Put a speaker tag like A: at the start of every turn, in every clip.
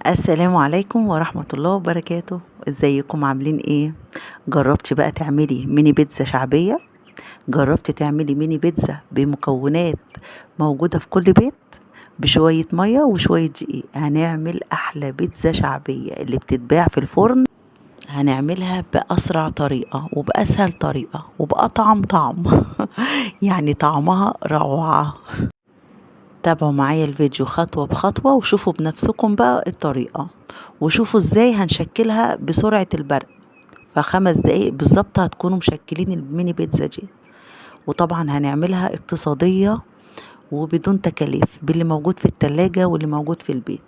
A: السلام عليكم ورحمة الله وبركاته. ازيكم عاملين ايه؟ جربتي بقى تعملي ميني بيتزا شعبية؟ جربتي تعملي ميني بيتزا بمكونات موجودة في كل بيت، بشوية مية وشوية دقيق هنعمل أحلى بيتزا شعبية اللي بتتباع في الفرن. هنعملها بأسرع طريقة وبأسهل طريقة وبأطعم طعم يعني طعمها روعة. تابعوا معايا الفيديو خطوة بخطوة وشوفوا بنفسكم بقى الطريقة، وشوفوا ازاي هنشكلها بسرعة البرق. ف5 دقايق بالظبط هتكونوا مشكلين الميني بيتزا دي. وطبعا هنعملها اقتصادية وبدون تكاليف باللي موجود في التلاجة واللي موجود في البيت.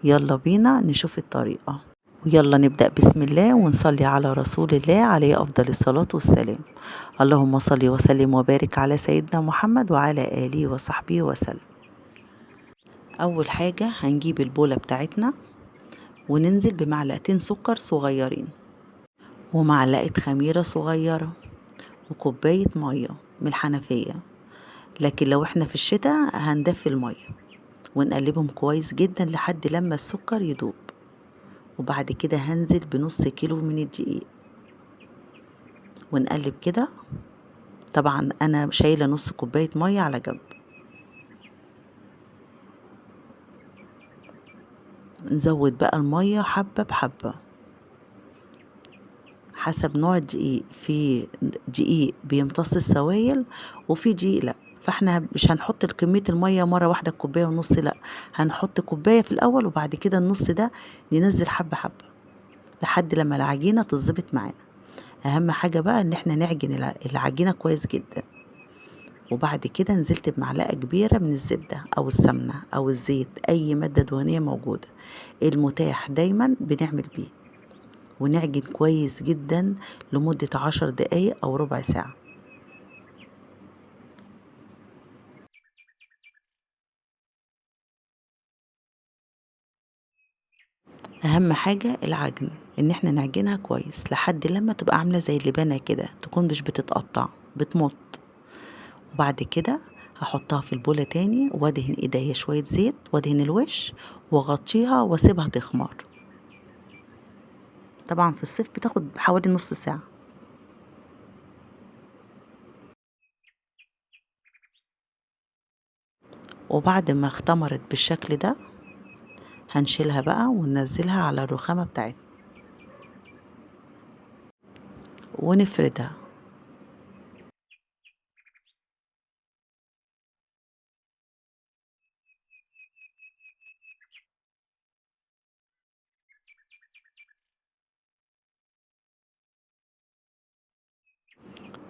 A: يلا بينا نشوف الطريقة، ويلا نبدأ بسم الله ونصلي على رسول الله عليه أفضل الصلاة والسلام. اللهم صل وسلم وبارك على سيدنا محمد وعلى آله وصحبه وسلم. أول حاجة هنجيب البولة بتاعتنا وننزل بمعلقتين سكر صغيرين ومعلقة خميرة صغيرة وكوباية مية من الحنفية، لكن لو احنا في الشتاء هندفي المية ونقلبهم كويس جدا لحد لما السكر يدوب. وبعد كده هنزل بنص كيلو من الدقيق ونقلب كده. طبعا انا شايلة نص كوباية مية على جنب. نزود بقى المية حبة بحبة حسب نوع الدقيق. في دقيق بيمتص السوائل وفي دقيق لا، فاحنا مش هنحط كمية المية مرة واحدة كوباية ونص، لا، هنحط كوباية في الأول وبعد كده النص ده ننزل حبة حبة لحد لما العجينة تظبط معانا. أهم حاجة بقى إن احنا نعجن العجينة كويس جدا. وبعد كده نزلت بمعلقة كبيرة من الزبدة أو السمنة أو الزيت، أي مادة دهنية موجودة المتاح دايما بنعمل بيه، ونعجن كويس جدا لمدة 10 دقايق أو ربع ساعة. أهم حاجة العجن، إن احنا نعجنها كويس لحد لما تبقى عاملة زي اللبانة كده، تكون مش بتتقطع، بتمط. وبعد كده هحطها في البولة تاني وادهن ايديا شوية زيت وادهن الوش واغطيها واسيبها تخمر. طبعا في الصيف بتاخد حوالي نص ساعة. وبعد ما اختمرت بالشكل ده هنشيلها بقى وننزلها على الرخامة بتاعتنا ونفردها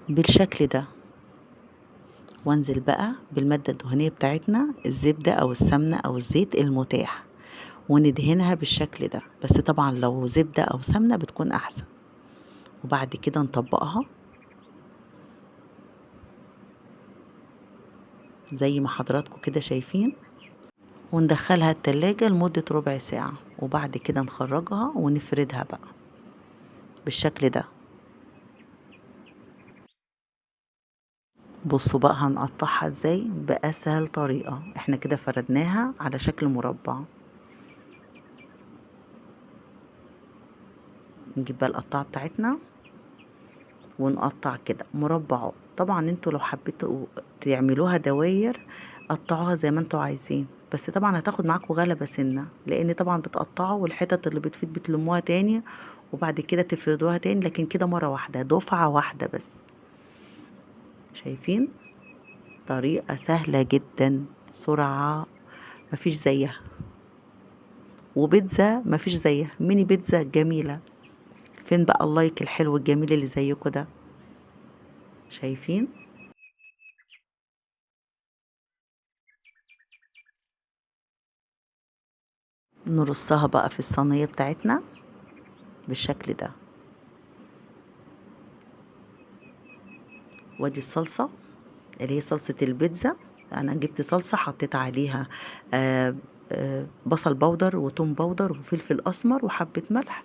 A: بالشكل ده. وانزل بقى بالمادة الدهنية بتاعتنا، الزبدة او السمنة او الزيت المتاح، وندهنها بالشكل ده، بس طبعا لو زبدة او سمنة بتكون احسن. وبعد كده نطبقها زي ما حضراتكم كده شايفين، وندخلها التلاجة لمدة ربع ساعة. وبعد كده نخرجها ونفردها بقى بالشكل ده. بصوا بقى هنقطعها ازاي بأسهل طريقة. احنا كده فردناها على شكل مربع. نجيب بقى القطاعة بتاعتنا ونقطع كده مربعات. طبعا انتوا لو حبيتوا تعملوها دواير قطعوها زي ما انتوا عايزين، بس طبعا هتاخد معاكم غلبة سنة، لان طبعا بتقطعوا والحتت اللي بتفيد بتلموها تاني وبعد كده تفردوها تاني، لكن كده مرة واحدة دفعة واحدة بس. شايفين؟ طريقة سهلة جدا، سرعة مفيش زيها، وبيتزا مفيش زيها، ميني بيتزا جميلة. فين بقى اللايك الحلو الجميل اللي زيكم ده؟ شايفين؟ نرصها بقى في الصينية بتاعتنا بالشكل ده. وادي الصلصة اللي هي صلصة البيتزا. انا جبت صلصة حطيت عليها آه بصل بودر وتوم بودر وفلفل اسمر وحبة ملح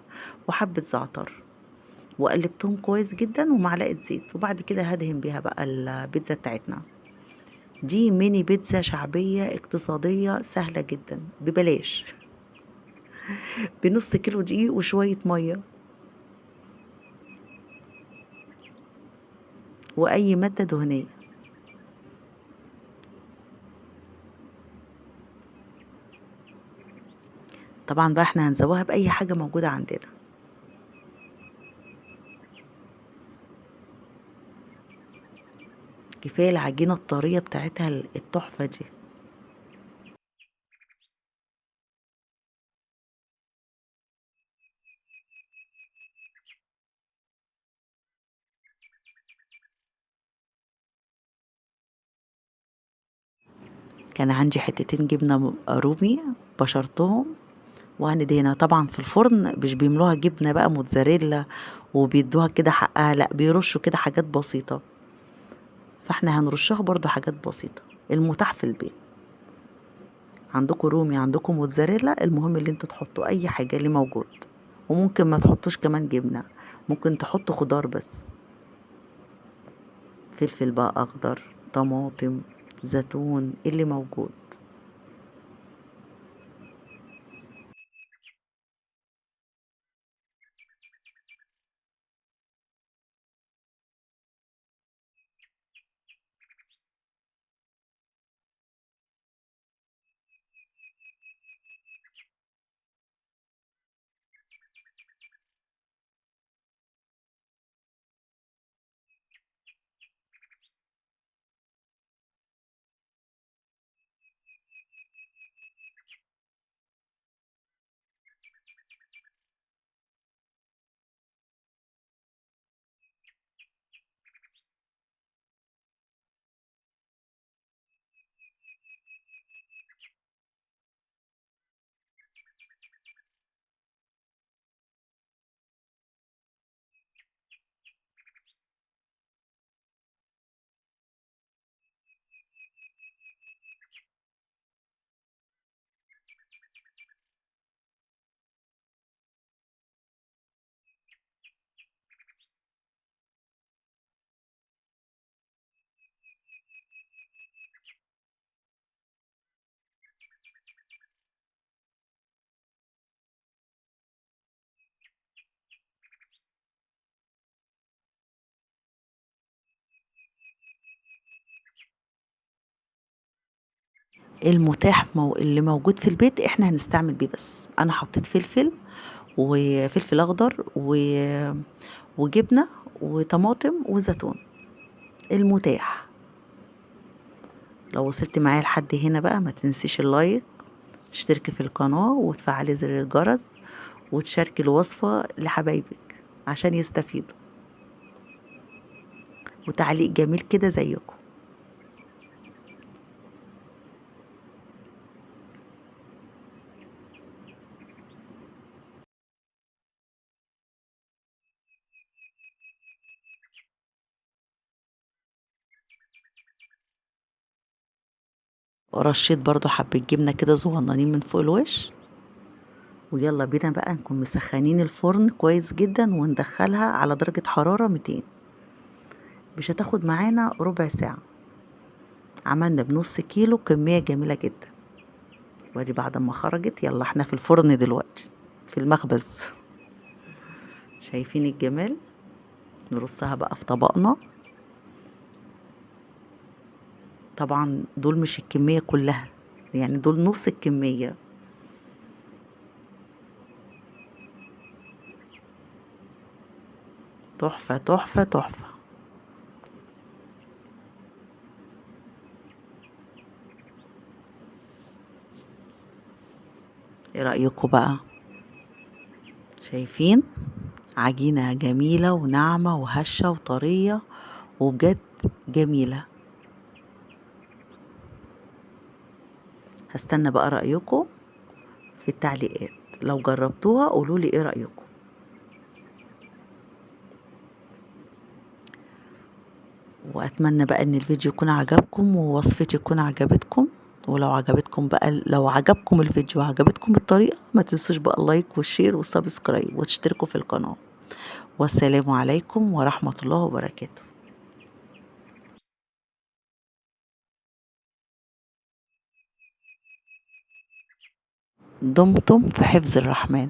A: وحبة زعتر، وقلبتهم كويس جدا ومعلقة زيت. وبعد كده هدهن بيها بقى البيتزا بتاعتنا. دي ميني بيتزا شعبية اقتصادية سهلة جدا ببلاش. بنص كيلو دقيق وشوية مية وأي مادة دهنية. طبعا بقى احنا هنزوقها بأي حاجة موجودة عندنا. كفاية العجينة الطرية بتاعتها التحفة دي. كان عندي حتتين جبنة رومي، بشرتهم وهندهنها. طبعا في الفرن مش بيملوها جبنة بقى موتزاريلا وبيدوها كده حقها، لا بيرشوا كده حاجات بسيطة، فاحنا هنرشها برضو حاجات بسيطة المتاح في البيت. عندكم رومي، عندكم موتزاريلا، المهم اللي انتوا تحطوا اي حاجة اللي موجود. وممكن ما تحطوش كمان جبنة، ممكن تحطوا خضار بس، فلفل بقى اخضر، طماطم، زيتون، اللي موجود. المتاح اللي موجود في البيت احنا هنستعمل بيه. بس انا حطيت فلفل وفلفل اخضر وجبنة وطماطم وزيتون، المتاح. لو وصلت معايا لحد هنا بقى ما تنسيش اللايك، تشتركي في القناة وتفعلي زر الجرس وتشاركي الوصفة لحبايبك عشان يستفيدوا، وتعليق جميل كده زيكم. ورشيت برضو حبة جبنة كده صغننين من فوق الوش. ويلا بينا بقى نكون مسخنين الفرن كويس جدا وندخلها على درجة حرارة 200. مش هتاخد معانا ربع ساعة. عملنا بنص كيلو كمية جميلة جدا. وادي بعد ما خرجت، يلا احنا في الفرن دلوقتي في المخبز. شايفين الجمال؟ نرصها بقى في طبقنا. طبعا دول مش الكمية كلها، يعني دول نص الكمية. تحفة تحفة تحفة. ايه رأيكم بقى؟ شايفين؟ عجينة جميلة وناعمة وهشة وطرية وبجد جميلة. هستنى بقى رأيكم في التعليقات، لو جربتوها قولولي ايه رأيكم. واتمنى بقى ان الفيديو يكون عجبكم ووصفتي تكون عجبتكم. ولو عجبتكم بقى، لو عجبكم الفيديو وعجبتكم الطريقة، ما تنسوش بقى اللايك والشير والسبسكرايب وتشتركوا في القناة. والسلام عليكم ورحمة الله وبركاته. دمتم في حفظ الرحمن.